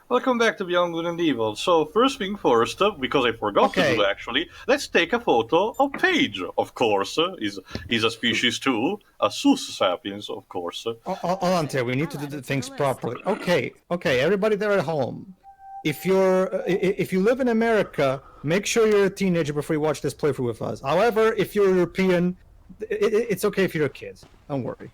Welcome back to Beyond Good and Evil. So, first thing first, because I forgot to do Okay. actually, let's take a photo of Paige, of course. Is a species too, a sus sapiens, of course. Hold on, Terry. We need to do the things properly. Okay. Everybody there at home, if you live in America, make sure you're a teenager before you watch this playthrough with us. However, if you're European, it's okay if you're a kid. Don't worry.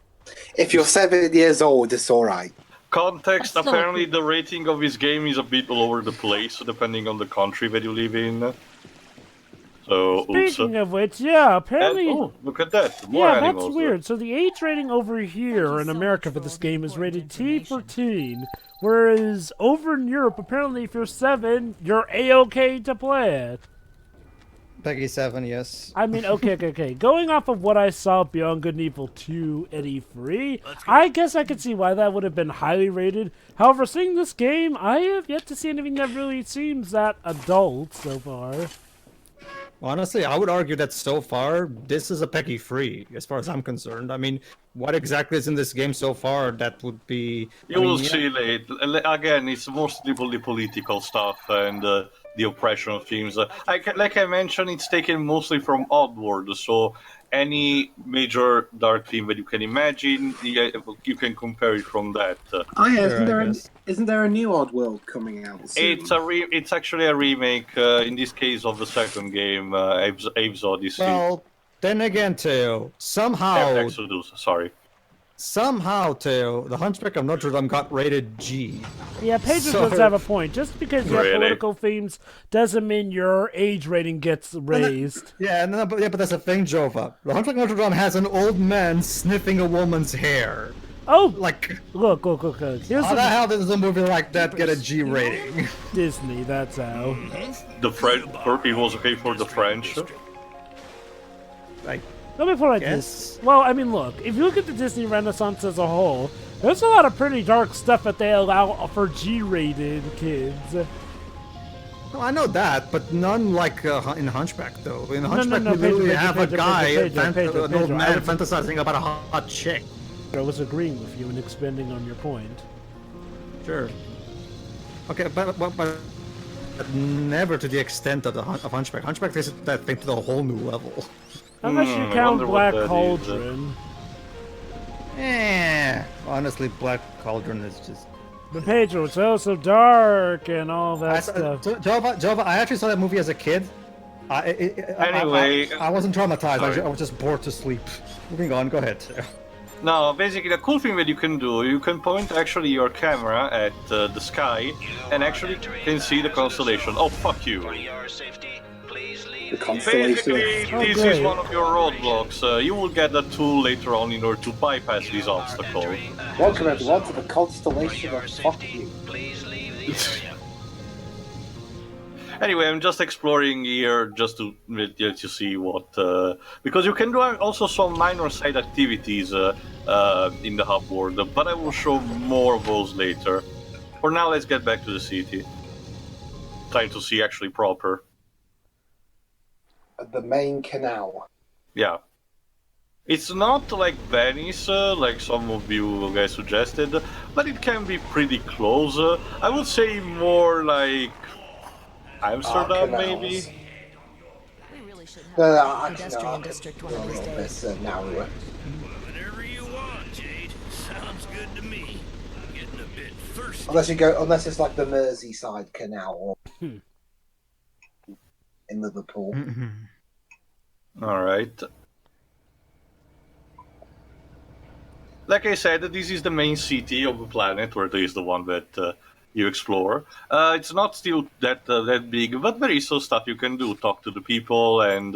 If you're 7 years old, it's all right. Context, apparently the rating of this game is a bit all over the place, depending on the country that you live in. So, Speaking of which, yeah, apparently... And, oh, look at that. More yeah, animals. that's weird. So the age rating over here in America for this game is rated T for teen, whereas over in Europe, apparently if you're 7, you're A-okay to play it. Peggy 7, yes. I mean, okay. Going off of what I saw Beyond Good and Evil 2 and E3, I guess I could see why that would have been highly rated. However, seeing this game, I have yet to see anything that really seems that adult so far. Honestly, I would argue that so far, this is a Peggy 3, as far as I'm concerned. I mean, what exactly is in this game so far that would be... You will see later. Again, it's mostly political stuff and the oppression themes. Like I mentioned, it's taken mostly from Oddworld, so any major dark theme that you can imagine, you can compare it from that. Oh yeah, Sure, isn't there a new Oddworld coming out soon? It's actually a remake, in this case, of the second game, Abe's Odyssey. Well, then again, Teo, somehow... Exodus, sorry. Somehow, Teo, the Hunchback of Notre Dame got rated G. Yeah, Pedro does have a point. Just because you have political themes doesn't mean your age rating gets raised. But that's the thing, Jova. The Hunchback of Notre Dame has an old man sniffing a woman's hair. Oh, Like, look. Here's how the hell does a movie like that get a G rating? Disney, that's how. The French, it was okay for the French. Like, Let me put it like this. Well, I mean, look, if you look at the Disney Renaissance as a whole, there's a lot of pretty dark stuff that they allow for G-rated kids. no, I know that, but none like in Hunchback, though. In Hunchback, no, we literally Pedro, have Pedro, a guy, Pedro, an old Pedro, man fantasizing about a hot chick. I was agreeing with you and expanding on your point. Sure. Okay, but never to the extent of of Hunchback. Hunchback takes that thing to the whole new level. Unless you count Black Cauldron. Honestly, Black Cauldron is just... But Pedro, it's also dark and all that stuff. Jova, I actually saw that movie as a kid. Anyway... I wasn't traumatized, I was just bored to sleep. Moving on, go ahead. No, basically the cool thing that you can do, you can point actually your camera at the sky and actually can see the constellation. Oh, fuck you. The constellation. Basically, this is one of your roadblocks. You will get a tool later on in order to bypass this obstacle. Welcome everyone to the constellation of fuck you. Anyway, I'm just exploring here just to see what... because you can do also some minor side activities in the hub world, but I will show more of those later. For now, let's get back to the city. Time to see actually proper. The main canal. Yeah. It's not like Venice, like some of you guys suggested, but it can be pretty close. I would say more like Amsterdam, maybe? Pedestrian district one of these days. Narrower. Whatever you want, Jade. Sounds good to me. I'm getting a bit thirsty. Unless it's like the Merseyside Canal or in Liverpool. Alright. Like I said, this is the main city of the planet, or at least the one that you explore. It's not still that big, but there is some stuff you can do. Talk to the people and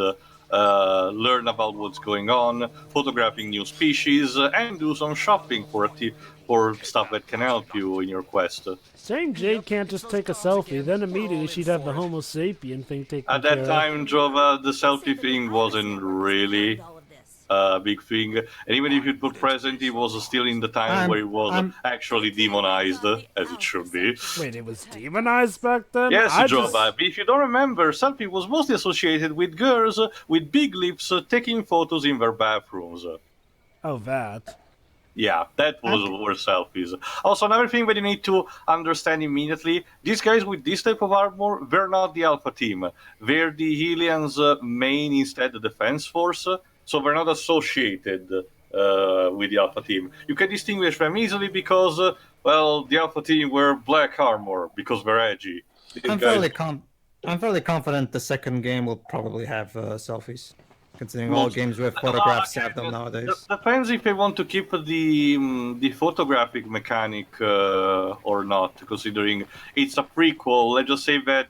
learn about what's going on, photographing new species, and do some shopping for stuff that can help you in your quest. Saying Jade can't just take a selfie, then immediately she'd have the Homo sapien thing taken At that time, Jova, the selfie thing wasn't really a big thing. And even if you put present, it was still in the time where it was actually demonized, as it should be. Wait, it was demonized back then? Yes, Jova. If you don't remember, selfie was mostly associated with girls with big lips taking photos in their bathrooms. Oh, that. Yeah, that was where selfies. Also, another thing that you need to understand immediately: these guys with this type of armor, they're not the Alpha team. They're the Helian's main, instead, the defense force. So they're not associated with the Alpha team. You can distinguish them easily because, well, the Alpha team wear black armor because they're edgy. These I'm guys- fairly confident the second game will probably have selfies, considering Well, all games with photographs okay, have them but nowadays. Depends if they want to keep the photographic mechanic or not, considering it's a prequel. Let's just say that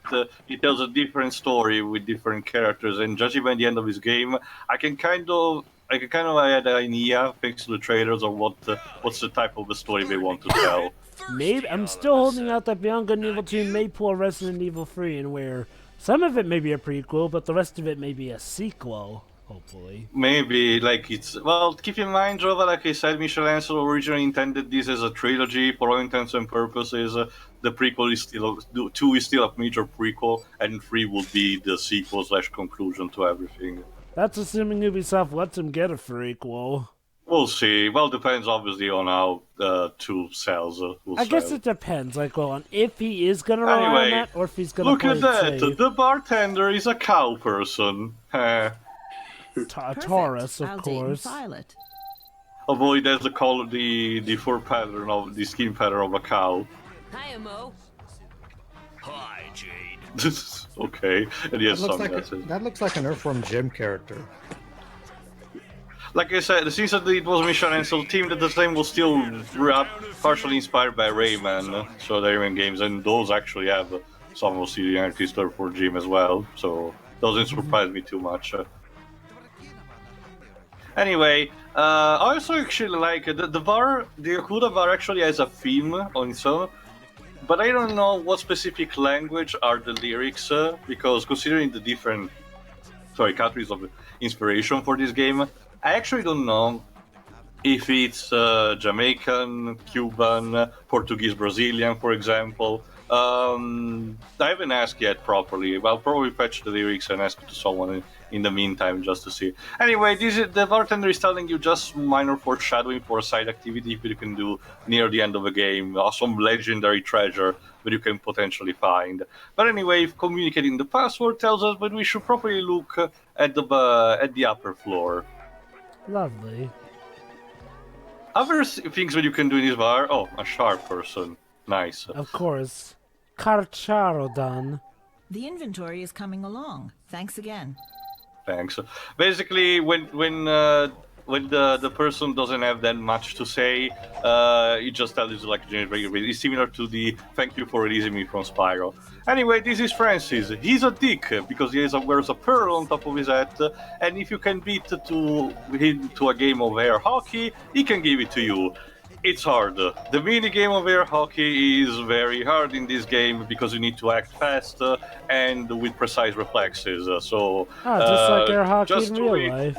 it tells a different story with different characters, and judging by the end of this game, I can kind of have an idea, thanks to the trailers, or what's the type of the story they want to tell. Maybe I'm still holding out that Beyond Good and Evil 2 may pull a Resident Evil 3 and where some of it may be a prequel, but the rest of it may be a sequel, hopefully. Maybe, like, it's... Well, keep in mind, Jova, like I said, Michel Ancel originally intended this as a trilogy. For all intents and purposes, the prequel is still... 2 is still a major prequel, and 3 will be the sequel/conclusion to everything. That's assuming Ubisoft lets him get a prequel. We'll see. Well, depends, obviously, on how 2 sells. I guess it depends, like, well, on if he is gonna rely on Anyway, that, or if he's gonna Look play at it that! safe. The bartender is a cow person. Taurus, of I'll date and course. file it. Although it has the fur pattern of the skin pattern of a cow. Hiya, Mo. Hi, Jade. Okay, and he has sunglasses. That looks like an Earthworm Jim character. Like I said, since it was Mission Ansel team, that the same was still partially inspired by Rayman, so the Rayman games, and those actually have some of the similarities to for Jim as well, so doesn't surprise me too much. Anyway, I also actually like the bar, the Yakuza bar actually has a theme on its own, but I don't know what specific language are the lyrics, because considering the different countries of inspiration for this game, I actually don't know if it's Jamaican, Cuban, Portuguese, Brazilian, for example. I haven't asked yet properly. I'll probably fetch the lyrics and ask to someone in the meantime just to see. Anyway, the bartender is telling you just minor foreshadowing for a side activity that you can do near the end of the game, or some legendary treasure that you can potentially find. But anyway, communicating the password tells us that we should probably look at the upper floor. Lovely. Other things that you can do in this bar. Oh, a sharp person. Nice. Of course. Carcharodon. The inventory is coming along. Thanks again. Thanks. Basically, when the person doesn't have that much to say, he just tells you like a generic. It's similar to the "Thank you for releasing me from Spyro." Anyway, this is Francis. He's a dick because he wears a pearl on top of his hat, and if you can beat him to a game of air hockey, he can give it to you. It's hard. The mini game of air hockey is very hard in this game because you need to act fast and with precise reflexes. So Just like air hockey just in do real it. life.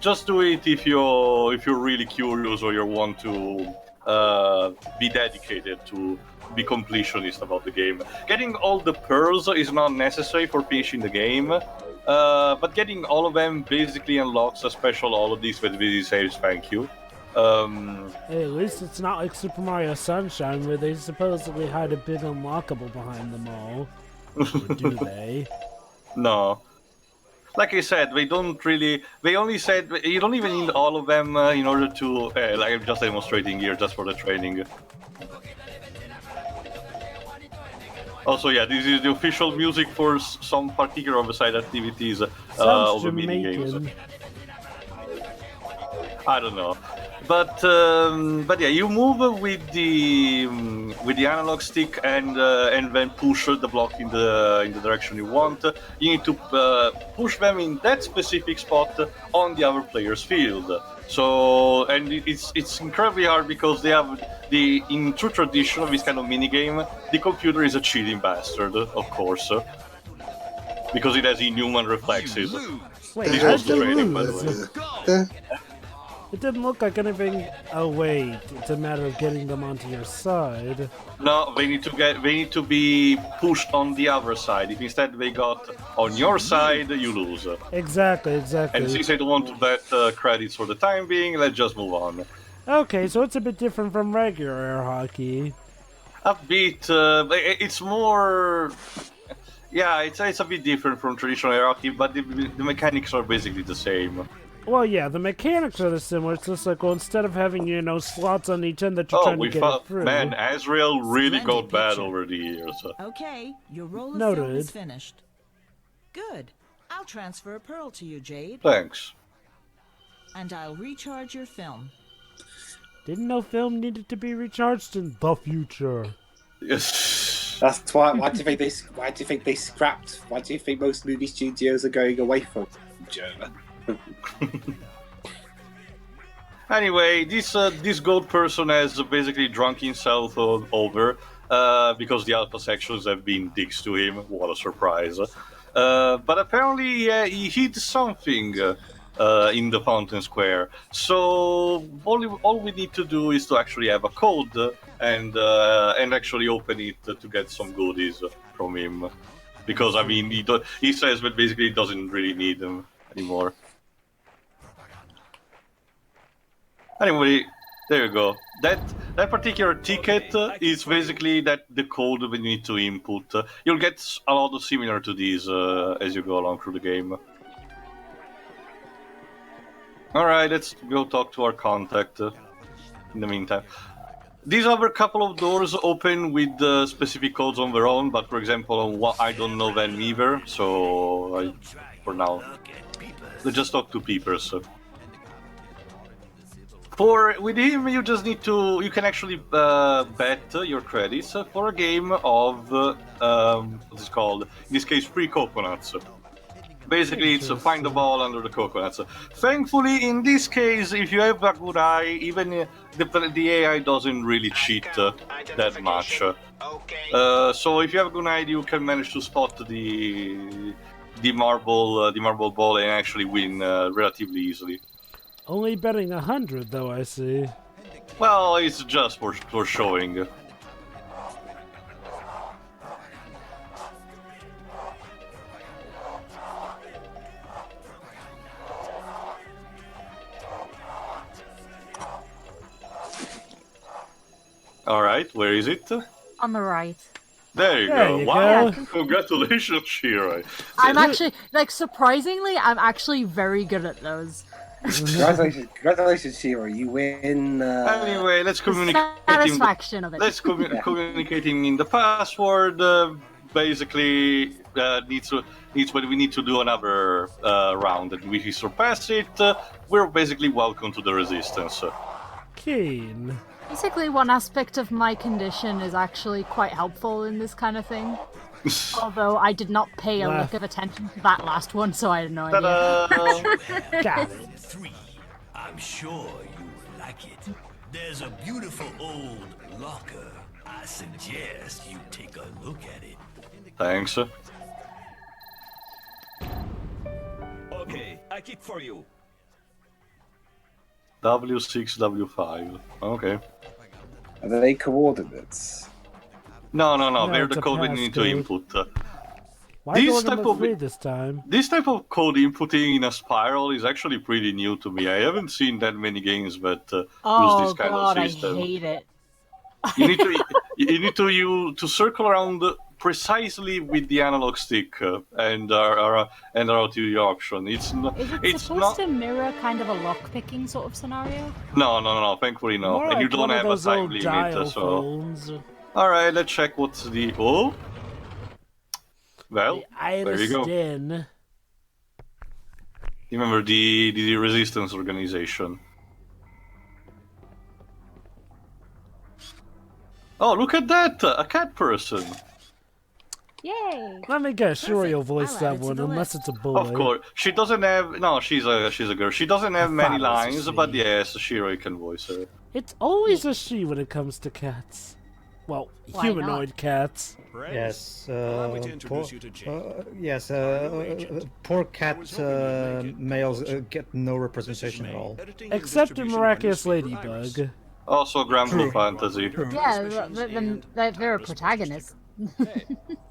Just do it if you're really curious or you want to be dedicated to be completionist about the game. Getting all the pearls is not necessary for finishing the game, but getting all of them basically unlocks a special all of these with busy saves. Thank you. Hey, at least it's not like Super Mario Sunshine where they supposedly hide a big unlockable behind them all. Or do they? No. Like I said, they only said you don't even need all of them in order to. Like I'm just demonstrating here just for the training. Also, yeah, this is the official music for some particular side activities of Sounds the mini games. Jamaican. I don't know. But yeah, you move with the analog stick and then push the block in the direction you want. You need to push them in that specific spot on the other player's field. So it's incredibly hard because they have in true tradition of this kind of mini game, the computer is a cheating bastard, of course, because it has inhuman reflexes. Wait, This how'd was the you training, by the lose? way. It didn't look like anything. Oh wait, it's a matter of getting them onto your side. No, they need to be pushed on the other side. If instead they got on your side, you lose. Exactly. And since I don't want to bet credits for the time being, let's just move on. Okay, so it's a bit different from regular air hockey. A bit. It's more. Yeah, it's a bit different from traditional air hockey, but the mechanics are basically the same. Well, yeah, the mechanics are similar. It's just like, well, instead of having, you know, slots on each end that you're Oh, trying to we get it found. through. Man, Azrael really Splendid got bad picture. over the years. Okay, your roll of Noted. film is finished. Good. I'll transfer a pearl to you, Jade, Thanks. and I'll recharge your film. Didn't know film needed to be recharged in the future. Yes. That's why. Why do you think they? Why do you think they scrapped? Why do you think most movie studios are going away from German? Anyway, this gold person has basically drunk himself over because the alpha sections have been dicks to him. What a surprise! But apparently, he hid something in the fountain square. So all we need to do is to actually have a code and actually open it to get some goodies from him. Because I mean, he says, but basically he doesn't really need them anymore. Anyway, there you go. That particular ticket is basically the code we need to input. You'll get a lot of similar to these as you go along through the game. Alright, let's go talk to our contact in the meantime. These other couple of doors open with specific codes on their own, but for example, I don't know them either, so for now, let's just talk to Peepers. With him, you just need to. You can actually bet your credits for a game of what's it called? In this case, free coconuts. Basically, it's find the ball under the coconuts. Thankfully, in this case, if you have a good eye, even the AI doesn't really cheat that much. So if you have a good eye, you can manage to spot the marble ball and actually win relatively easily. Only betting 100, though, I see. Well, it's just for showing. Alright, where is it? On the right. There you There go. you Wow, go. congratulations, Shira. I'm actually, like, surprisingly, I'm actually very good at those. Congratulations, Shiro. You win. Anyway, let's communicate. Satisfaction of it. Let's communicating in the password. Basically, but we need to do another round, and if we surpass it, we're basically welcome to the resistance. Keen. Basically, one aspect of my condition is actually quite helpful in this kind of thing. Although I did not pay a lick of attention to that last one, so I had no idea. Ta-da! Got it. 3. I'm sure you will like it. There's a beautiful old locker. I suggest you take a look at it. Thanks. Okay, I kick for you. W6, W5. Okay. Are they coordinates? No. They're it's the a code we need to passcode. input. Why These go type number of- 3 this time? This type of code inputting in a spiral is actually pretty new to me. I haven't seen that many games that use Oh this kind god, of I system. hate it. You need to circle around precisely with the analog stick and RLTV option. Is it It's supposed not. to mirror kind of a lock-picking sort of scenario? No. Thankfully, no. More And like you don't one have of a those time old limit. dial So, phones. all right, let's check what's the. Oh, well, The there you go. Iris Den. Remember the resistance organization. Oh, look at that! A cat person. Yay! Let me guess, Shuri will voice I'll add that it to one, the unless list. it's a boy. Of course, she doesn't have. No, she's a girl. She doesn't have many thought it was a lines, but she. yes, Shiro can voice her. It's always a she when it comes to cats. Well, Why humanoid cats. Yes. Allow me to introduce you to Jade. Yes. Poor cat males get no representation at all. Editing and Except in distribution Miraculous by newspaper Ladybug. Iris. Also, Granblue Fantasy. Yeah, they're a protagonist.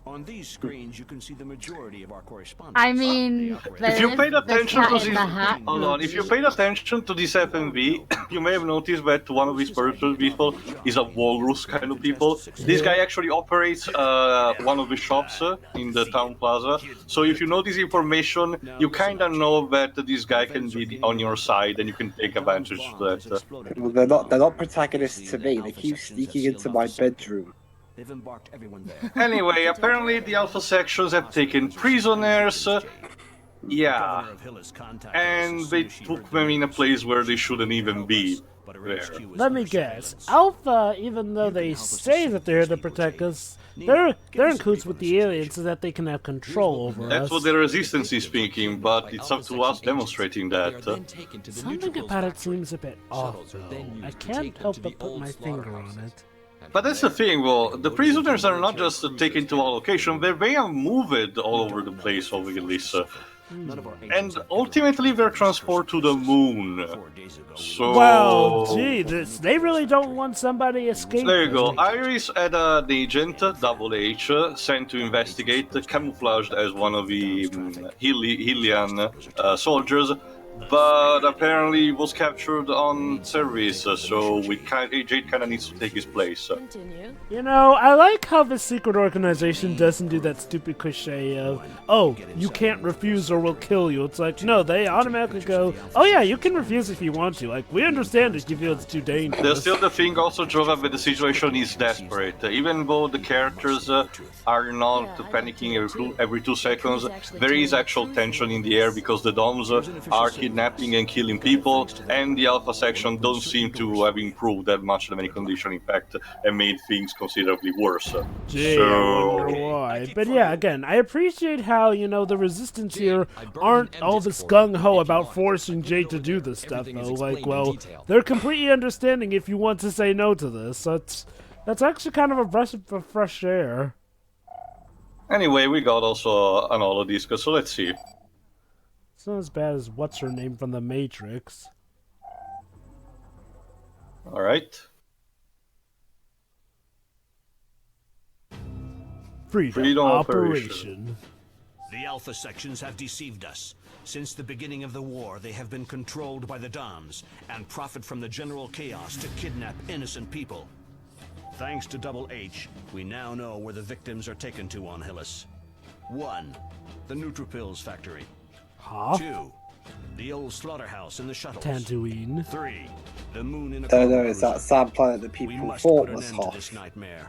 On these screens, you can see the majority of our correspondence. I mean, If you paid the attention cat to in this, the hat. hold on. If you paid attention to this FMV, you may have noticed that one of these people is a walrus kind of people. This guy actually operates one of the shops in the town plaza. So if you know this information, you kind of know that this guy can be on your side, and you can take advantage of that. Well, they're not protagonists to me. They keep sneaking into my bedroom. They've embarked everyone there. Anyway, apparently the Alpha sections have taken prisoners. Yeah, and they took them in a place where they shouldn't even be. There. Let me guess. Alpha, even though they say that they're here to protect us, they're in cahoots with the aliens so that they can have control over us. That's what the Resistance is speaking, but it's up to us demonstrating that. Something about it seems a bit off, though. I can't help but put my finger on it. But that's the thing, well, the prisoners are not just taken to our location, they are moved all over the place, obviously. And ultimately they're transported to the moon. So... Well, gee, they really don't want somebody escaping. There you go. Iris had an agent, Double H, sent to investigate, camouflaged as one of the Hylian soldiers, but apparently was captured on service, so Jade kind of needs to take his place. You know, I like how the secret organization doesn't do that stupid cliche of, oh, you can't refuse or we'll kill you. It's like, no, they automatically go, oh yeah, you can refuse if you want to. Like, we understand if you feel it's too dangerous. There's still the thing also, Jova, that the situation is desperate. Even though the characters are not panicking every 2 seconds, there is actual tension in the air because the DOMs are kidnapping and killing people, and the Alpha section don't seem to have improved that much in many conditions, in fact, and made things considerably worse. Gee, I wonder why. But yeah, again, I appreciate how, you know, the Resistance here aren't all this gung-ho about forcing Jade to do this stuff, though. Like, well, they're completely understanding if you want to say no to this. That's actually kind of a breath of fresh air. Anyway, we got also an holodisc, so let's see. It's not as bad as what's her name from the Matrix. Alright. Freedom Operation. The Alpha sections have deceived us. Since the beginning of the war, they have been controlled by the DOMs and profit from the general chaos to kidnap innocent people. Thanks to Double H, we now know where the victims are taken to on Hylis. 1. The Neutrophils factory. Huh? 2. The old slaughterhouse in the shuttles. Tatooine. 3. The moon in a No, it's that sad planet that We people must thought put an was end to hot. this nightmare.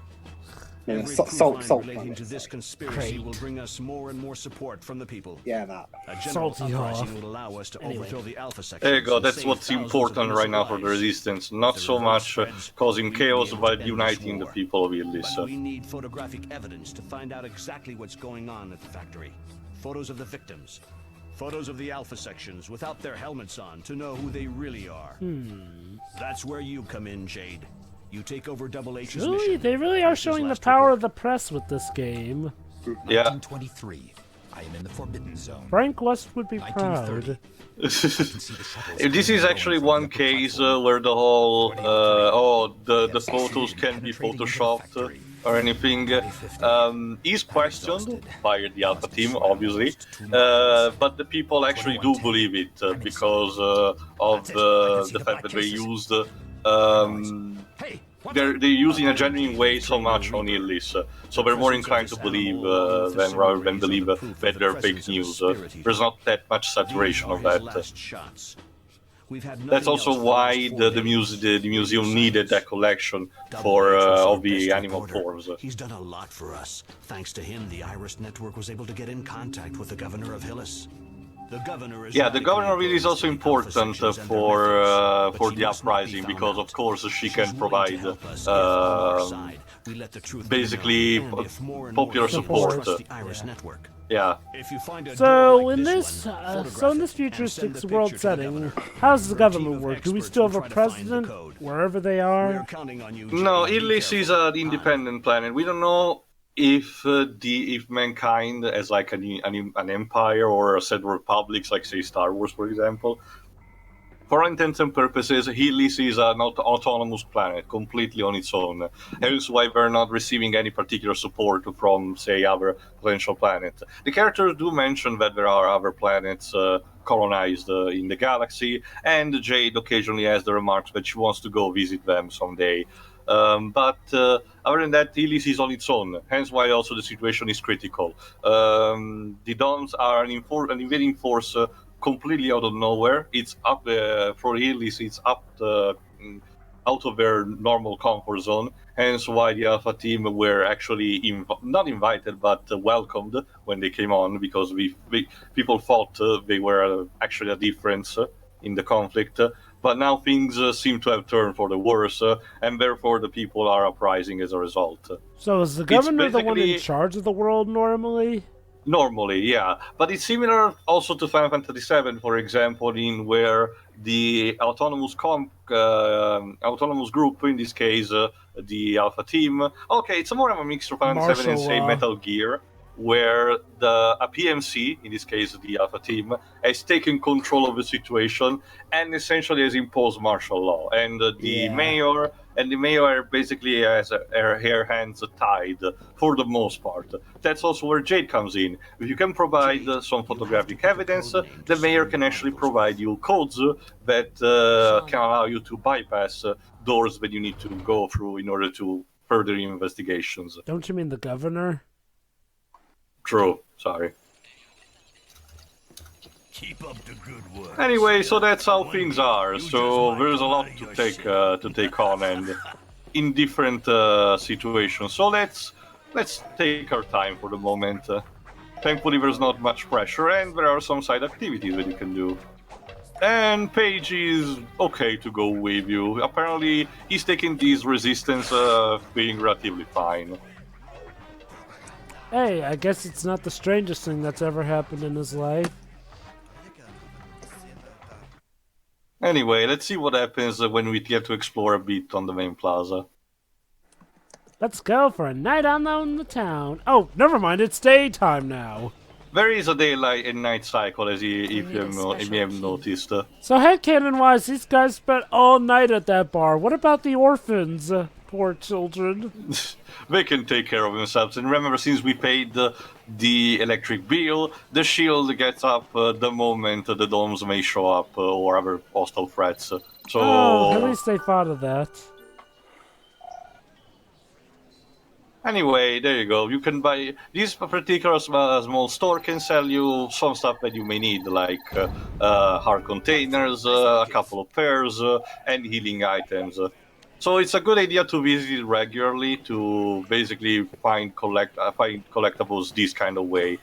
Yeah, Every salt proof line relating planet, to this sorry. conspiracy Great. will bring us more and more support from the people. Yeah, that. A general Salty uprising off. will allow us to Anyway. overthrow the Alpha section. There you go, that's what's important right now for the Resistance. Not so much causing chaos, but uniting the people of Illis. But we need photographic evidence to find out exactly what's going on at the factory. Photos of the victims. Photos of the Alpha sections without their helmets on to know who they really are. That's where you come in, Jade. You take over Double H's Really? mission. They really are His showing the last power report. of the press with this game. Yeah. 1923. I am in the Forbidden Zone. Frank West would be proud. 1930. This is actually one case where the whole, the photos can be photoshopped or anything, is questioned by the Alpha team, obviously, but the people actually do believe it because of the fact that they used, they're using a genuine way so much on Illis, so they're more inclined to believe rather than believe that they're fake news. There's not that much saturation of that. That's also why the museum needed that collection for of the animal forms. He's done a lot for us. Thanks to him, the Iris Network was able to get in contact with the governor of Hylis. The governor is Yeah, the governor really is also important for the uprising because, of course, she can provide basically popular support. Yeah. So in this futuristic world setting, how does the government work? Do we still have a president wherever they are? No, Illis is an independent planet. We don't know if mankind has like an empire or a set of republics, like say Star Wars, for example. For all intents and purposes, Helis is an autonomous planet, completely on its own. Hence why we're not receiving any particular support from, say, other potential planets. The characters do mention that there are other planets colonized in the galaxy, and Jade occasionally has the remarks that she wants to go visit them someday. But other than that, Helis is on its own, hence why also the situation is critical. The Dons are an invading force completely out of nowhere. It's up for Helis, it's up out of their normal comfort zone, hence why the Alpha team were actually not invited but welcomed when they came on, because people thought they were actually a difference in the conflict. But now things seem to have turned for the worse, and therefore the people are uprising as a result. So is the governor the one in charge of the world normally? Normally, yeah. But it's similar also to Final Fantasy VII, for example, in where the autonomous group, in this case, the Alpha team. Okay, it's more of a mixture of Final Fantasy VII and, say, Metal Gear, where a PMC, in this case the Alpha team, has taken control of the situation and essentially has imposed martial law. And the mayor basically has her hands tied for the most part. That's also where Jade comes in. If you can provide some photographic evidence, the mayor can actually provide you codes that can allow you to bypass doors that you need to go through in order to further investigations. Don't you mean the governor? True, sorry. Keep up the good work. Anyway, so that's how things are. So there's a lot to take on, and in different situations. So let's take our time for the moment. Thankfully, there's not much pressure, and there are some side activities that you can do. And Paige is okay to go with you. Apparently, he's taking these resistance being relatively fine. Hey, I guess it's not the strangest thing that's ever happened in his life. Anyway, let's see what happens when we get to explore a bit on the main plaza. Let's go for a night out in the town. Oh, never mind, it's daytime now. There is a daylight and night cycle, as if you may have noticed. So headcanon-wise, these guys spent all night at that bar. What about the orphans? Poor children. They can take care of themselves. And remember, since we paid the electric bill, the shield gets up the moment the domes may show up or other hostile threats. So oh, at least they thought of that. Anyway, there you go. You can buy this particular small store can sell you some stuff that you may need, like hard containers, a couple of pairs, and healing items. So it's a good idea to visit regularly to basically find collectibles this kind of way.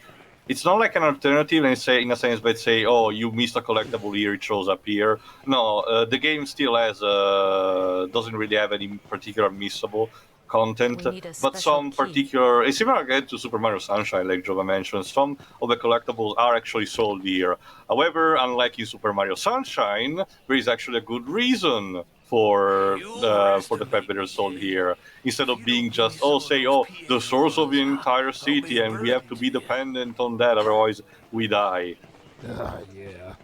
It's not like an alternative, and say in a sense, but say, oh, you missed a collectible here, it shows up here. No, the game still has doesn't really have any particular missable content, but some particular, it's similar again to Super Mario Sunshine, like Jova mentioned. Some of the collectibles are actually sold here. However, unlike in Super Mario Sunshine, there is actually a good reason for the fact that they're sold here, instead of being just the source of the entire city and we have to be dependent on that, otherwise we die. Yeah.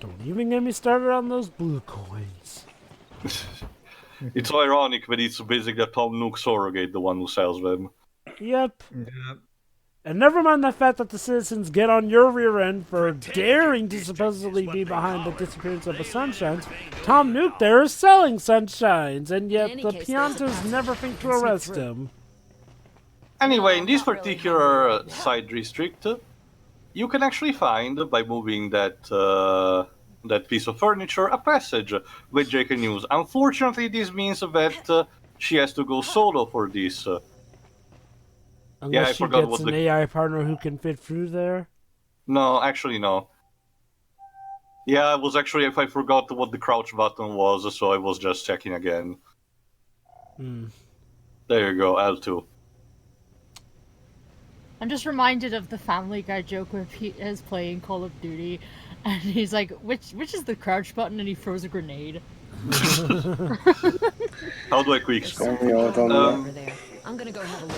Don't even get me started on those blue coins. It's so ironic that it's basically a Tom Nook surrogate, the one who sells them. Yep. And never mind the fact that the citizens get on your rear end for daring to supposedly be behind the disappearance of the Sunshines. Tom Nook there is selling Sunshines, and yet the Piantas never think to arrest him. Anyway, in this particular side district, you can actually find, by moving that piece of furniture, a passage which Jade can use. Unfortunately, this means that she has to go solo for this. Unless she gets an AI partner who can fit through there? No, actually no. Yeah, it was actually, if I forgot what the crouch button was, so I was just checking again. There you go, L2. I'm just reminded of the Family Guy joke where Pete is playing Call of Duty, and he's like, which is the crouch button, and he throws a grenade. How do I quick scope? Over there. I'm gonna go have a look.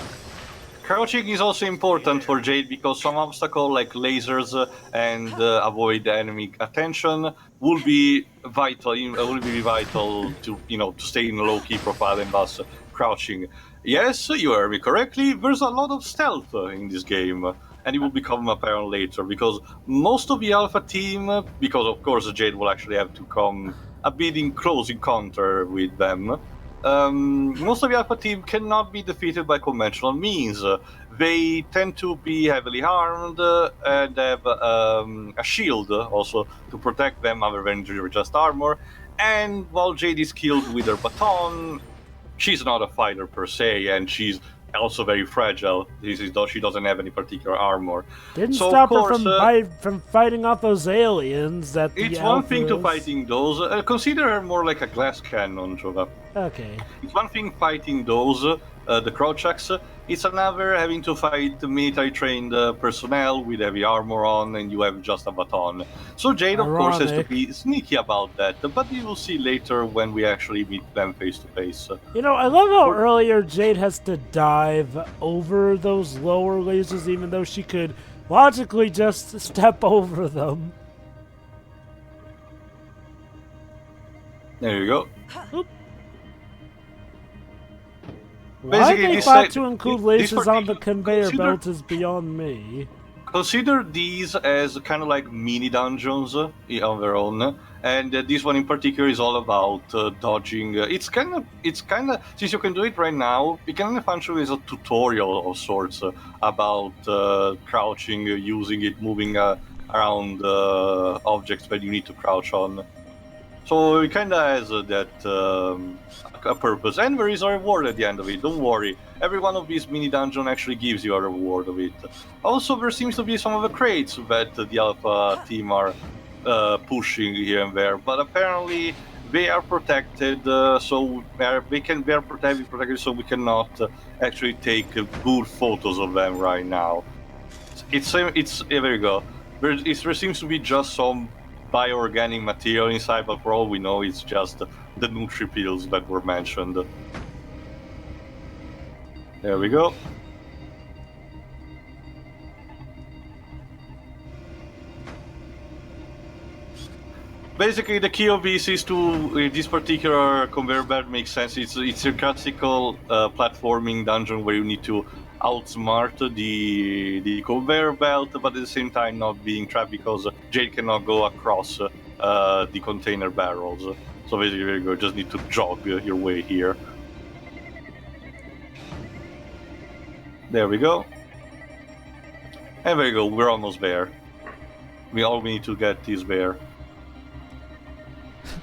Crouching is also important for Jade because some obstacles like lasers and avoid enemy attention will be vital. Will be vital to to stay in a low-key profile and thus crouching. Yes, you heard me correctly. There's a lot of stealth in this game, and it will become apparent later because most of the Alpha team, because of course Jade will actually have to come a bit in close encounter with them. Most of the Alpha team cannot be defeated by conventional means. They tend to be heavily armed and have a shield also to protect them other than just armor. And while Jade is killed with her baton, she's not a fighter per se, and she's also very fragile. She doesn't have any particular armor. Didn't So, of stop her course, from fighting off those aliens that the it's one thing to Alphas- fighting those. Consider her more like a glass cannon, Jova. Okay. It's one thing fighting those, the Crouchaks. It's another having to fight military-trained personnel with heavy armor on, and you have just a baton. So Jade, of course, has to Ironic. be sneaky about that, but you will see later when we actually meet them face to face. You know, I love how earlier Jade has to dive over those lower lasers, even though she could logically just step over them. There you go. Why Basically, they this thought side- to include this lasers on the particular- conveyor consider- belt is beyond me. Consider these as kind of like mini dungeons on their own, and this one in particular is all about dodging. It's kind of since you can do it right now, it kind of function as a tutorial of sorts about crouching, using it, moving around objects that you need to crouch on. So it kind of has a purpose, and there is a reward at the end of it. Don't worry, every one of these mini dungeons actually gives you a reward of it. Also, there seems to be some of the crates that the Alpha team are pushing here and there, but apparently they are protected, so they are protected, so we cannot actually take good photos of them right now. There you go. There seems to be just some bioorganic material inside, but for all we know, it's just the Nutri pills that were mentioned. There we go. Basically, the key of this is to this particular conveyor belt makes sense. It's a classical platforming dungeon where you need to outsmart the conveyor belt, but at the same time not being trapped because Jade cannot go across the container barrels. So basically, you just need to jog your way here. There we go. And there you go. We're almost there. All we need to get is there.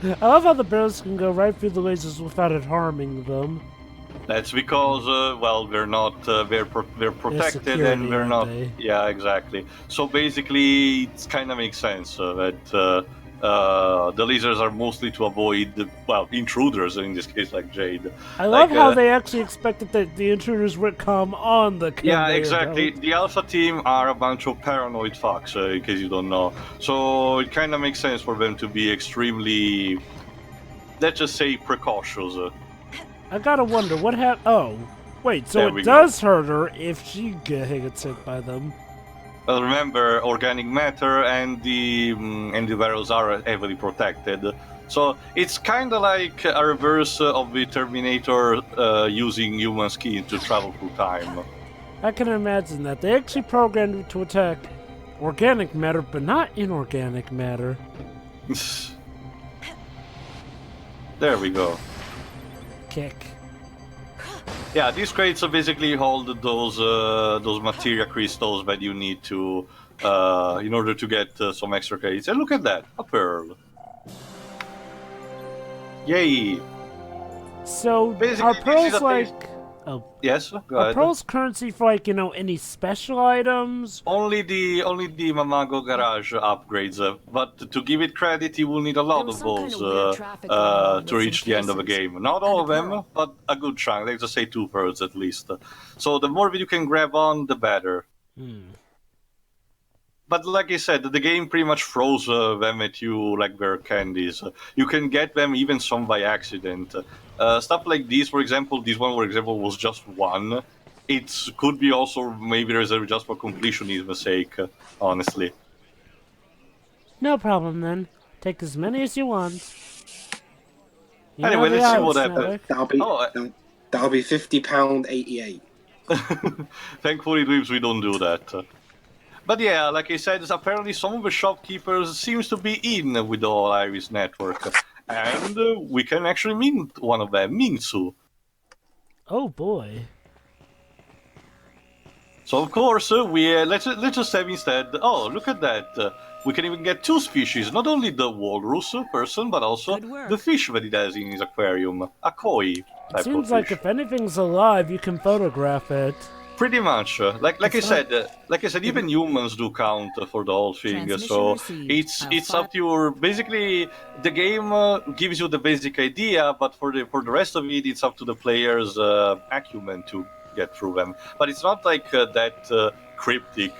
I love how the barrels can go right through the lasers without it harming them. That's because, well, they're not, they're protected security, and they're aren't not. they? Yeah, exactly. So basically, it kind of makes sense that the lasers are mostly to avoid, well, intruders in this case, like Jade. I love Like, how they actually expected that the intruders would come on the conveyor Yeah, exactly. belt. The Alpha team are a bunch of paranoid fucks, in case you don't know. So it kind of makes sense for them to be extremely, let's just say, precautious. I gotta wonder what happened. Oh, wait. So There we it go. does hurt her if she gets hit by them. Well, remember, organic matter and the barrels are heavily protected. So it's kind of like a reverse of the Terminator using human skin to travel through time. I can imagine that they actually programmed it to attack organic matter, but not inorganic matter. There we go. Kick. Yeah, these crates basically hold those materia crystals that you need to in order to get some extra crates. And look at that, a pearl. Yay! So Basically, are this is pearls a like? Oh, Yes, go are ahead. pearls currency for like any special items? Only the Mamago garage upgrades, but to give it credit, you will need a lot There was of some kind those of weird traffic going on to with reach some the end of the cases. game. Not all of And a them, pearl. but a good chunk. Let's just say 2/3 at least. So the more that you can grab on, the better. But like I said, the game pretty much throws them at you like they're candies. You can get them even some by accident. Stuff like this, for example, this one, for example, was just one. It could be also maybe reserved just for completionism's sake, honestly. No problem then. Take as many as you want. You Anyway, know the let's see what odds, happens. Network. That'll be £50.88. Thankfully, Dreams, we don't do that. But yeah, like I said, apparently some of the shopkeepers seems to be in with the whole Iris network. And we can actually meet one of them, Minsu. Oh boy. So of course, let's just have instead... Oh, look at that. We can even get 2 species, not only the walrus person, but also Good work. the fish that he has in his aquarium. A koi It type seems of like fish. if anything's alive, you can photograph it. Pretty much. Like I said, even humans do count for the whole thing. Transmission So received. it's up to your... Basically, the game gives you the basic idea, but for the rest of it, it's up to the player's acumen to get through them. But it's not like that cryptic.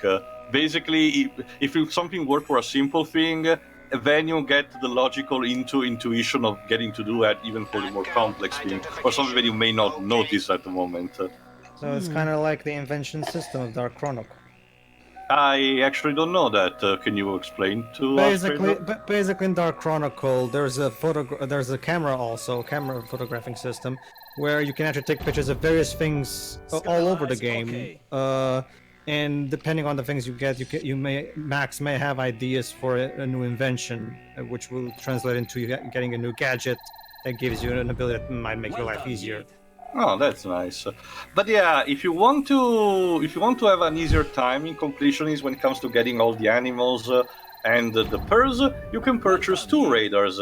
Basically, if something worked for a simple thing, then you get the logical intuition of getting to do that even for the more complex thing, or something that you may not notice at the moment. So it's kind of like the invention system of Dark Chronicle. I actually don't know that. Can you explain to us? Basically, in Dark Chronicle, there's a camera photographing system, where you can actually take pictures of various things all over the game. And depending on the things you get, Max may have ideas for a new invention, which will translate into you getting a new gadget that gives you an ability that might make your life easier. Oh, that's nice. But yeah, if you want to have an easier time in completionist when it comes to getting all the animals and the pearls, you can purchase 2 raiders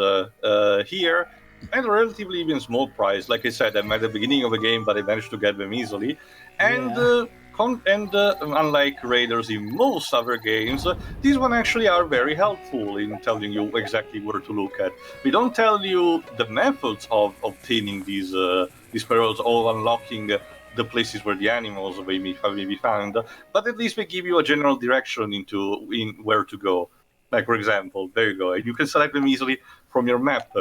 here at a relatively even small price. Like I said, I'm at the beginning of the game, but I managed to get them easily. And unlike raiders in most other games, these one actually are very helpful in telling you exactly where to look at. We don't tell you the methods of obtaining these pearls or unlocking the places where the animals may be found, but at least they give you a general direction in where to go. Like, for example, there you go. You can select them easily from your map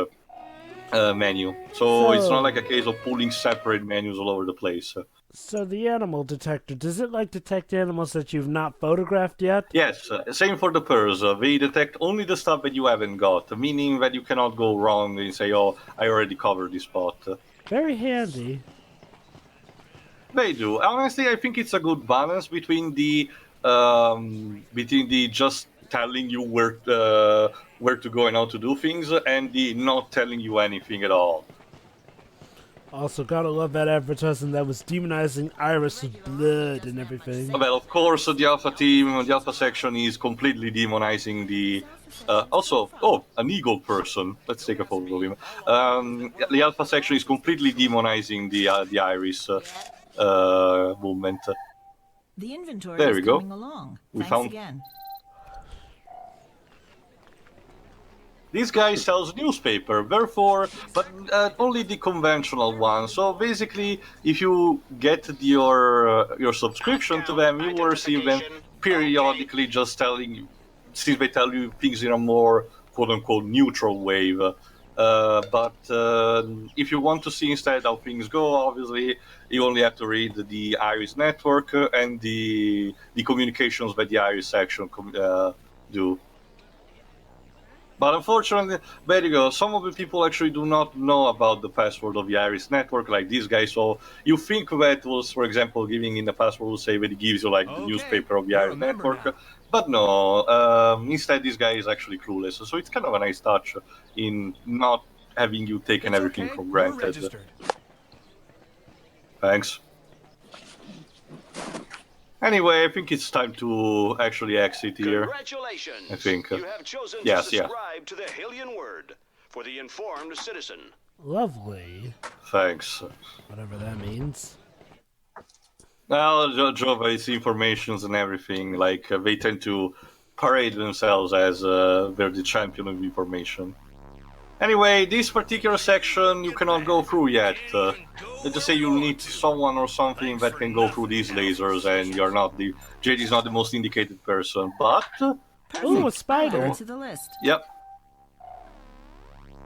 menu. So it's not like a case of pulling separate menus all over the place. So the animal detector, does it like detect animals that you've not photographed yet? Yes, same for the pearls. They detect only the stuff that you haven't got, meaning that you cannot go wrong and say, oh, I already covered this spot. Very handy. They do. Honestly, I think it's a good balance between the just telling you where to go and how to do things, and the not telling you anything at all. Also, gotta love that advertisement that was demonizing Iris with blood and everything. Well, of course, the Alpha section is completely demonizing the... an eagle person. Let's take a photo of him. The Alpha section is completely demonizing the Iris movement. The inventory There is we go. coming along. We Thanks found- again. This guy sells newspaper, therefore, but only the conventional one. So basically, if you get your subscription to them, you will receive them periodically, just telling you, since they tell you things in a more quote-unquote neutral way. But if you want to see instead how things go, obviously, you only have to read the Iris network and the communications that the Iris section do. But unfortunately, there you go. Some of the people actually do not know about the password of the Iris network, like this guy. So you think that was, for example, giving in the password will say that it gives you like the newspaper of the Iris network. now. But no, instead this guy is actually clueless. So it's kind of a nice touch in not having you taken everything for granted. Thanks. Anyway, I think it's time to actually exit here. Congratulations! I think. You have chosen Yes, to yeah. subscribe to the Hylian Word for the informed citizen. Lovely. Thanks. Whatever that means. Well, Jova's informations and everything, like, they tend to parade themselves as they're the champion of information. Anyway, this particular section you cannot go through yet. Let's just say you need someone or something that can go through these lasers, and Jade is not the most indicated person, but... Ooh, a spider. Add to the list. Yep.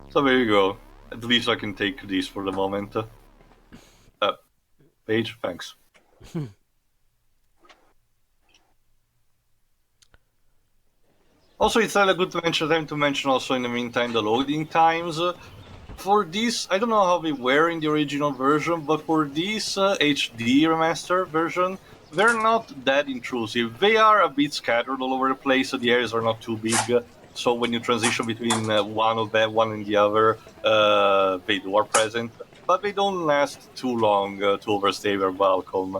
So there you go. At least I can take these for the moment. Paige, thanks. Also, it's a good time to mention also in the meantime the loading times. For this, I don't know how they were in the original version, but for this HD remaster version, they're not that intrusive. They are a bit scattered all over the place, so the areas are not too big. So when you transition between one of them, one and the other, they are present, but they don't last too long to overstay their welcome.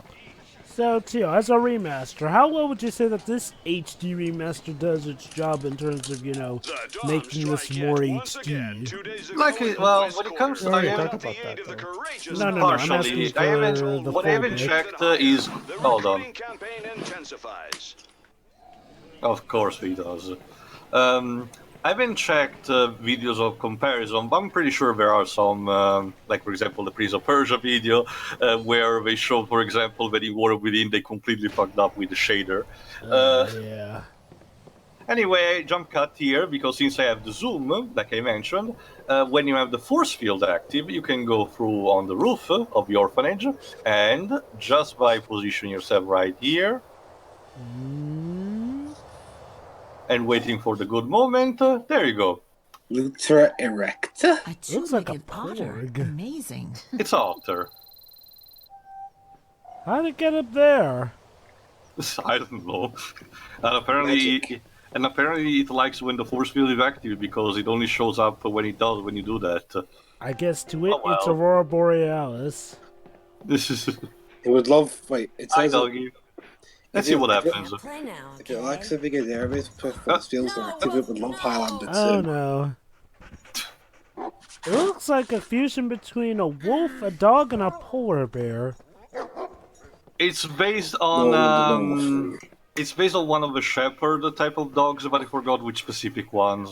So, Tio, as a remaster, how well would you say that this HD remaster does its job in terms of, making this more HD? Well, when it comes to, Alright, talk about that, though. No, I'm asking partially, I haven't. for the What I full haven't bit. checked is. Hold on. Of course he does. I haven't checked videos of comparison, but I'm pretty sure there are some, like for example the Prince of Persia video, where they show, for example, that in War Within they completely fucked up with the shader. Yeah. Anyway, jump cut here, because since I have the zoom, like I mentioned, when you have the force field active, you can go through on the roof of the orphanage, and just by positioning yourself right here, and waiting for the good moment, there you go. Lutra Erecta? A Looks like a two-legged potter. porg. Amazing. It's Alter. How'd it get up there? I don't know. And apparently it likes when the force field is active, because it only shows up when you do that. I guess to it, Oh, well. it's Aurora Borealis. This is. It would love. Wait, it Hi, says. doggy. Let's see what happens. Play now, If it likes a bigger area, force fields are active, it would love Highlander too. Oh no. It looks like a fusion between a wolf, a dog, and a polar bear. It's based on No. it's based on one of the shepherd type of dogs, but I forgot which specific ones.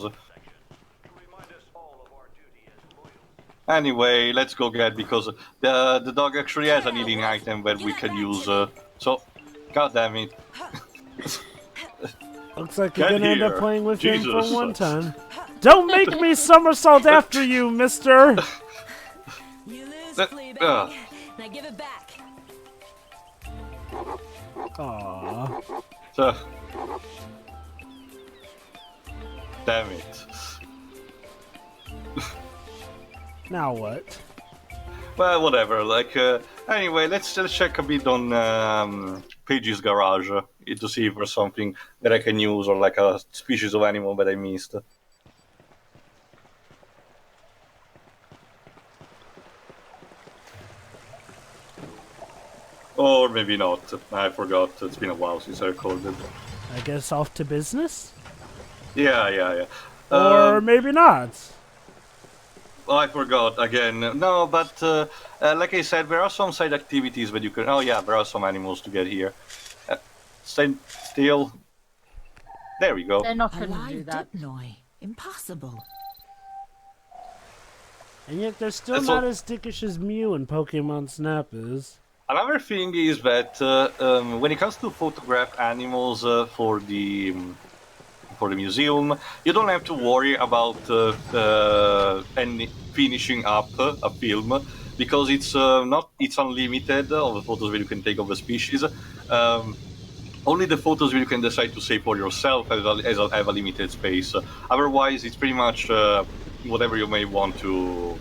Anyway, let's go get, because the dog actually has an eating item that we can use. So, god damn it. Looks like you're Get gonna end up here. playing with him for Jesus. one time. Don't make me somersault after you, mister! You lose, That- flea uh. bag. Now give it back. Aww. So, damn it. Now what? Well, whatever. Anyway, let's check a bit on Paige's garage to see if there's something that I can use, or like a species of animal that I missed. Or maybe not. I forgot. It's been a while since I recorded. I guess off to business? Yeah. Or maybe not. Well, I forgot again. No, but like I said, there are some side activities that you can. Oh yeah, there are some animals to get here. Stand still. There we go. They're not A going to do live that. dipnoi. Impossible. And yet they're still That's not all- as dickish as Mew in Pokemon Snap is. Another thing is that when it comes to photograph animals for the museum, you don't have to worry about finishing up a film, because it's unlimited of the photos that you can take of the species. Only the photos that you can decide to save for yourself have a limited space. Otherwise, it's pretty much whatever you may want to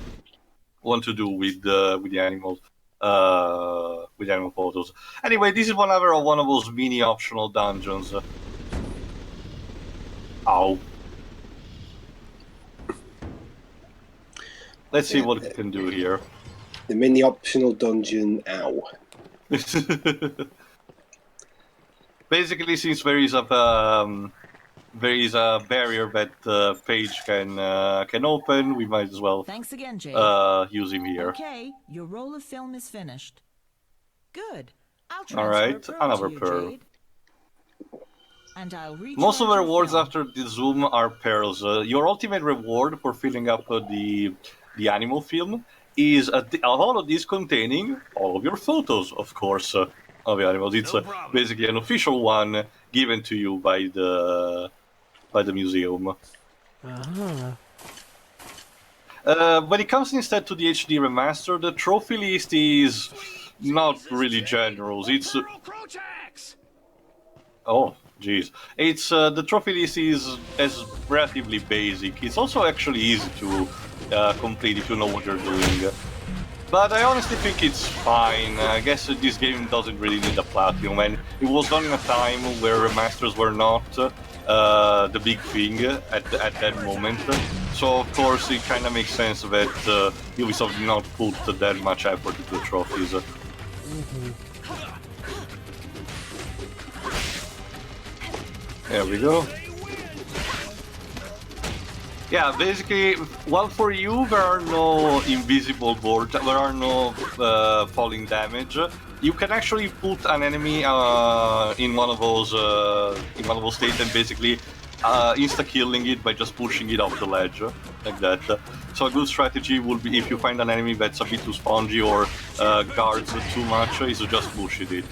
do with the animals. With animal photos. Anyway, this is one of those mini optional dungeons. Ow. Let's see what we can do here. The mini optional dungeon. Ow. Basically, since there is a barrier that Paige can open, we might as well Thanks again, Jade. use him here. Okay, your roll of film is finished. Good. I'll transfer All right, a pearl another to you, pearl. Jade. And I'll Most of the recharge your rewards film. after the zoom are pearls. Your ultimate reward for filling up the animal film is a whole of these containing all of your photos, of course, of the animals. It's basically an official one given to you by the museum. When it comes instead to the HD remaster, the trophy list is not really generous. It's oh, Jeez, it's the trophy list is relatively basic. It's also actually easy to complete if you know what you're doing. But I honestly think it's fine. I guess this game doesn't really need a platinum, and it was done in a time where remasters were not the big thing at that moment. So of course it kind of makes sense that Ubisoft did not put that much effort into the trophies. There we go. Yeah, basically, well, for you there are no invisible boards, there are no falling damage. You can actually put an enemy in one of those states and basically insta-killing it by just pushing it off the ledge, like that. So a good strategy would be, if you find an enemy that's a bit too spongy or guards too much, is to just push it.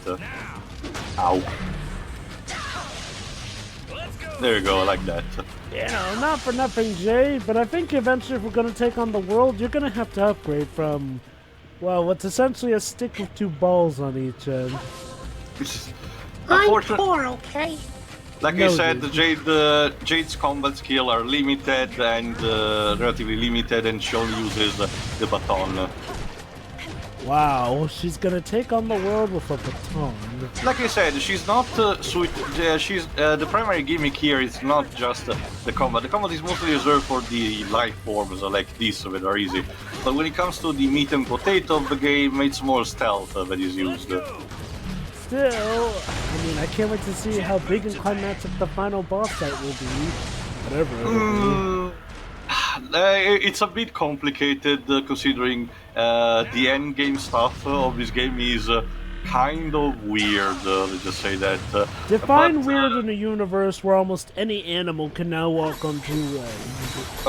Ow. There you go, like that. You know, not for nothing, Jay, but I think eventually if we're going to take on the world, you're going to have to upgrade from, well, what's essentially a stick with two balls on each end. I'm poor, okay? Like I said, Jade's combat skills are limited and relatively limited, and she only uses the baton. Wow, she's gonna take on the world with a baton. Like I said, she's not sweet. She's the primary gimmick here is not just the combat. The combat is mostly reserved for the light forms like this that are easy. But when it comes to the meat and potato of the game, it's more stealth that is used. Still, I mean, I can't wait to see how big and climatic the final boss fight will be. Whatever it will be. It's a bit complicated considering the end game stuff of this game is kind of weird. Let's just say that. Define weird in a universe where almost any animal can now walk on two legs.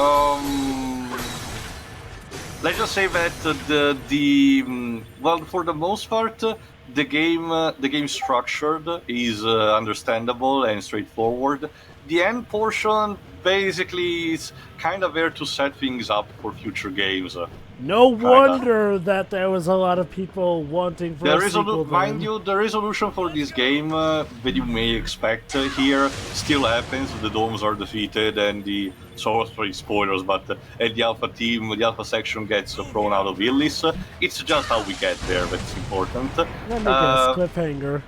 Let's just say that well, for the most part, the game structured is understandable and straightforward. The end portion basically is kind of there to set things up for future games. No wonder that there was a lot of people wanting for a sequel. Mind you, the resolution for this game that you may expect here still happens. The domes are defeated, and the spoilers, but and the alpha team, the alpha section gets thrown out of Illis. It's just how we get there that's important. Let me guess, cliffhanger.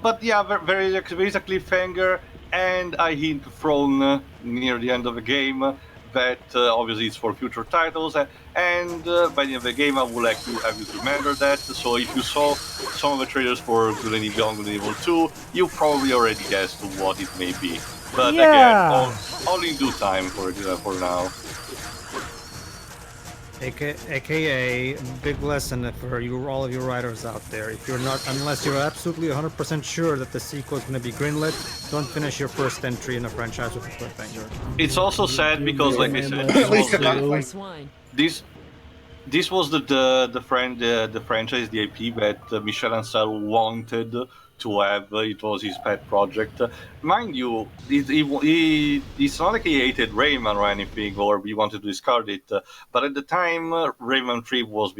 But yeah, very a cliffhanger, and a hint thrown near the end of the game that obviously it's for future titles, and by the end of the game I would like to have you to remember that. So if you saw some of the trailers for Good and Evil 2, you probably already guessed what it may be. But again, all in due time for now. AKA, big lesson for you, all of you writers out there. If you're not, unless you're absolutely 100% sure that the sequel is going to be greenlit, don't finish your first entry in a franchise with a cliffhanger. It's also sad because, like I said, this was the franchise, the IP that Michel Ancel wanted to have. It was his pet project. Mind you, it's not like he hated Rayman or anything, or he wanted to discard it. But at the time, Rayman 3 was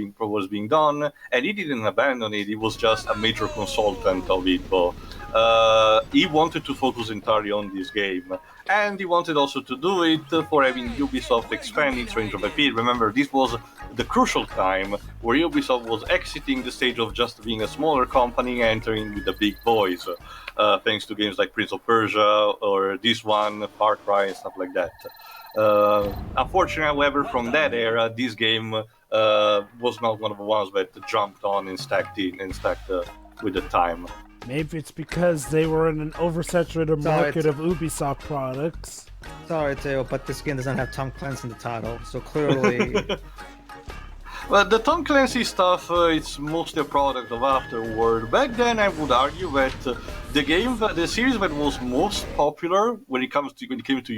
being done, and he didn't abandon it. He was just a major consultant of it. He wanted to focus entirely on this game, and he wanted also to do it for having Ubisoft expand its range of IP. Remember, this was the crucial time where Ubisoft was exiting the stage of just being a smaller company, entering with the big boys, thanks to games like Prince of Persia or this one, Far Cry, and stuff like that. Unfortunately, however, from that era, this game was not one of the ones that jumped on and stacked with the time. Maybe it's because they were in an oversaturated market of Ubisoft products. Sorry, Theo, but this game doesn't have Tom Clancy in the title, so clearly... Well, the Tom Clancy stuff, it's mostly a product of afterward. Back then, I would argue that the series that was most popular when it came to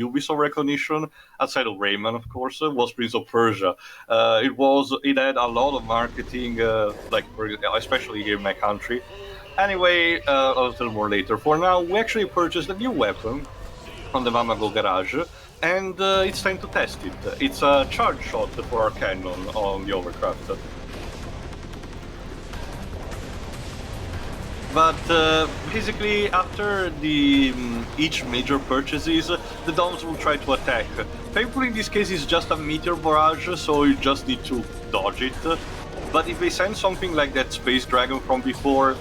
Ubisoft recognition, outside of Rayman, of course, was Prince of Persia. It had a lot of marketing, especially here in my country. Anyway, I'll tell more later. For now, we actually purchased a new weapon from the Mamago garage, and it's time to test it. It's a charge shot for our cannon on the Overcraft. But basically, after the each major purchases, the domes will try to attack. Thankfully, in this case, it's just a meteor barrage, so you just need to dodge it. But if they send something like that space dragon from before,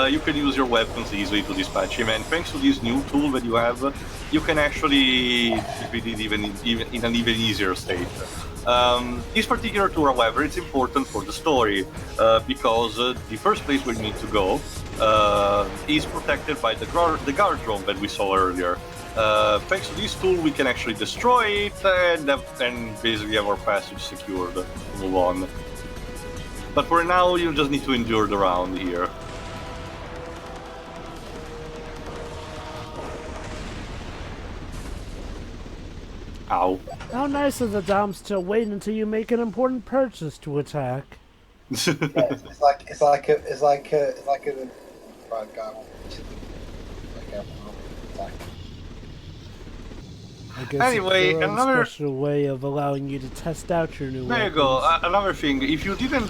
you can use your weapons easily to dispatch him. And thanks to this new tool that you have, you can actually defeat it even in an even easier state. This particular tool, however, it's important for the story because the first place we need to go is protected by the guard drone that we saw earlier. Thanks to this tool, we can actually destroy it and basically have our passage secured to move on. But for now, you just need to endure the round here. Ow. How nice of the Doms to wait until you make an important purchase to attack. It's like a private guy. I guess Anyway, it's their own another special way of allowing you to test out your new There you weapons. go. Another thing, if you didn't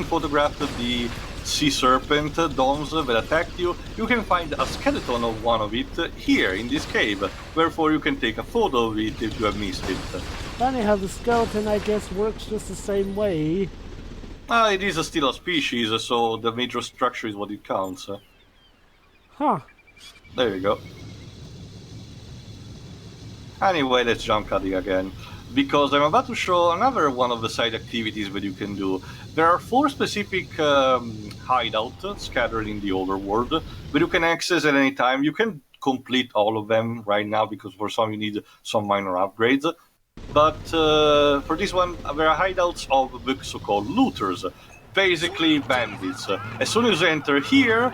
photograph the sea serpent domes that attacked you, you can find a skeleton of one of it here in this cave. Therefore, you can take a photo of it if you have missed it. Funny how the skeleton, I guess, works just the same way. It is still a species, so the major structure is what it counts. Huh. There you go. Anyway, let's jump cutting again, because I'm about to show another one of the side activities that you can do. There are 4 specific hideouts scattered in the overworld that you can access at any time. You can complete all of them right now, because for some you need some minor upgrades. But for this one, there are hideouts of the so-called looters, basically bandits. As soon as you enter here,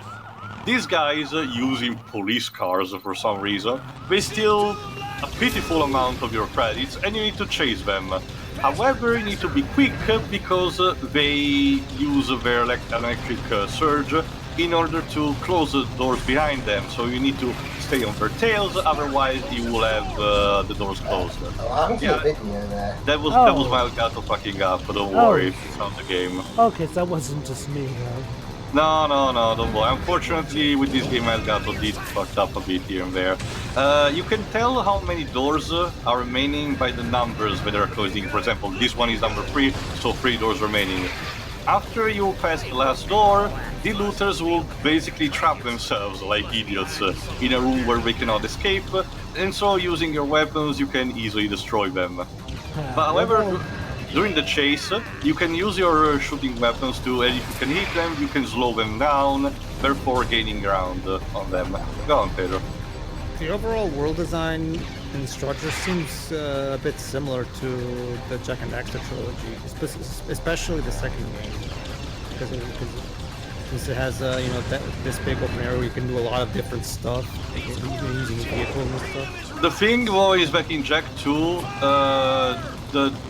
these guys, using police cars for some reason, they steal a pitiful amount of your credits and you need to chase them. However, you need to be quick because they use their electric surge in order to close the doors behind them. So you need to stay on their tails, otherwise you will have the doors closed. Yeah. Video there. That was my Elgato fucking up, but don't worry, it's not the game. Okay, so that wasn't just me, though. No, don't worry. Unfortunately, with this game, Elgato did fucked up a bit here and there. You can tell how many doors are remaining by the numbers that are closing. For example, this one is number 3, so 3 doors remaining. After you pass the last door, the looters will basically trap themselves like idiots in a room where they cannot escape, and so using your weapons, you can easily destroy them. But however, during the chase, you can use your shooting weapons to, and if you can hit them, you can slow them down, therefore gaining ground on them. Go on, Pedro. The overall world design and structure seems a bit similar to the Jack and Daxter trilogy, especially the second game, because it has this big open area where you can do a lot of different stuff, using vehicles and stuff. The thing was back in Jack 2,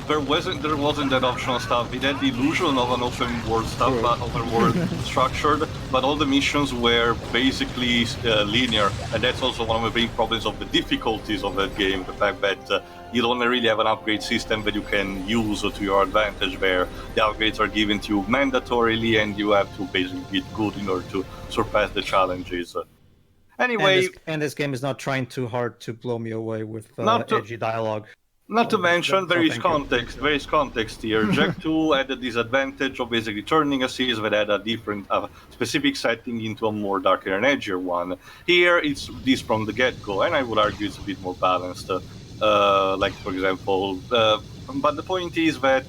there wasn't that optional stuff. It had the illusion of an open world stuff, but open world structured, but all the missions were basically linear, and that's also one of the big problems of the difficulties of that game. The fact that you don't really have an upgrade system that you can use to your advantage, where the upgrades are given to you mandatorily, and you have to basically get good in order to surpass the challenges. Anyway, and this game is not trying too hard to blow me away with edgy dialogue. Not to mention, there is context here. Jack 2 had the disadvantage of basically turning a series that had a different, specific setting into a more darker and edgier one. Here, it's this from the get-go, and I would argue it's a bit more balanced. Like, for example, but the point is that,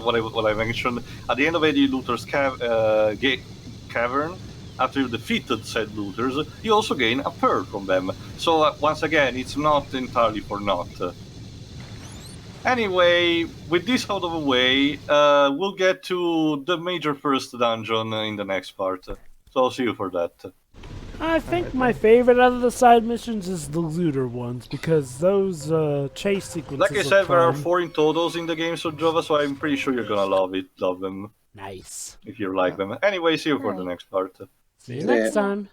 what I mentioned, at the end of the Looter's Cavern, after you defeated said looters, you also gain a pearl from them. So, once again, it's not entirely for naught. Anyway, with this out of the way, we'll get to the major first dungeon in the next part. So I'll see you for that. I think my favorite out of the side missions is the looter ones, because those chase sequences Like I said, there are fun. 4 in totals in the game, so Jova, so I'm pretty sure you're gonna love them. Nice. If you like them. Anyway, see you for the next part. See you next time.